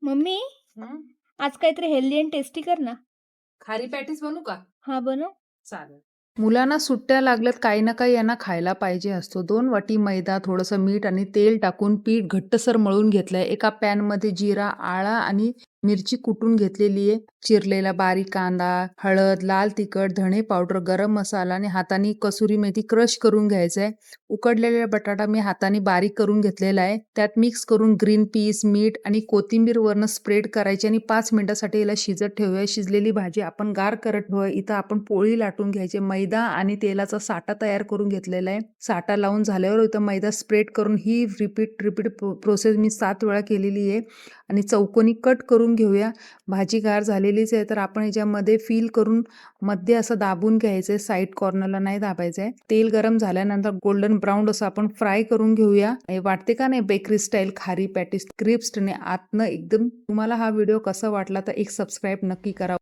Mummy, हं, आज काहीतरी हेल्दी अँड टेस्टी कर ना. खारी पॅटीस बनवू का? हा, बनव. चालेल. मुलांना सुट्ट्या लागल्यात काही ना काही यांना खायला पाहिजे असतो. 2 वाटी मैदा, थोडंसं मीठ आणि तेल टाकून पीठ घट्टसर मळून घेतलंय. एका पॅनमध्ये जिरा, आळा आणि मिरची कुटून घेतलेली आहे. चिरलेला बारीक कांदा, हळद, लाल तिखट, धणे पावडर, गरम मसाला आणि हाताने कसुरी मेथी क्रश करून घ्यायचं आहे. उकडलेला बटाटा मी हाताने बारीक करून घेतलेला आहे. त्यात मिक्स करून ग्रीन पीस, मीठ आणि कोथिंबीर वरनं स्प्रेड करायची आणि 5 मिनिटासाठी याला शिजत ठेवूया. शिजलेली भाजी आपण गार करत ठेवूया. इथं आपण पोळी लाटून घ्यायची. मैदा आणि तेलाचा साठा तयार करून घेतलेला आहे. साठा लावून झाल्यावर इथं मैदा स्प्रेड करून ही रिपीट प्रोसेस मी 7 वेळा केलेली आहे. आणि चौकोनी कट करून घेऊया. भाजी गार झालेलीच आहे, तर आपण याच्यामध्ये फिल करून मध्ये असं दाबून घ्यायचं आहे. साईड कॉर्नरला नाही दाबायचं आहे. तेल गरम झाल्यानंतर गोल्डन ब्राऊन असं आपण फ्राय करून घेऊया. हे वाटते का नाही बेकरी स्टाईल खारी पॅटीस, क्रिस्प आणि आतनं एकदम. तुम्हाला हा व्हिडिओ कसा वाटला तर एक सबस्क्राईब नक्की करा.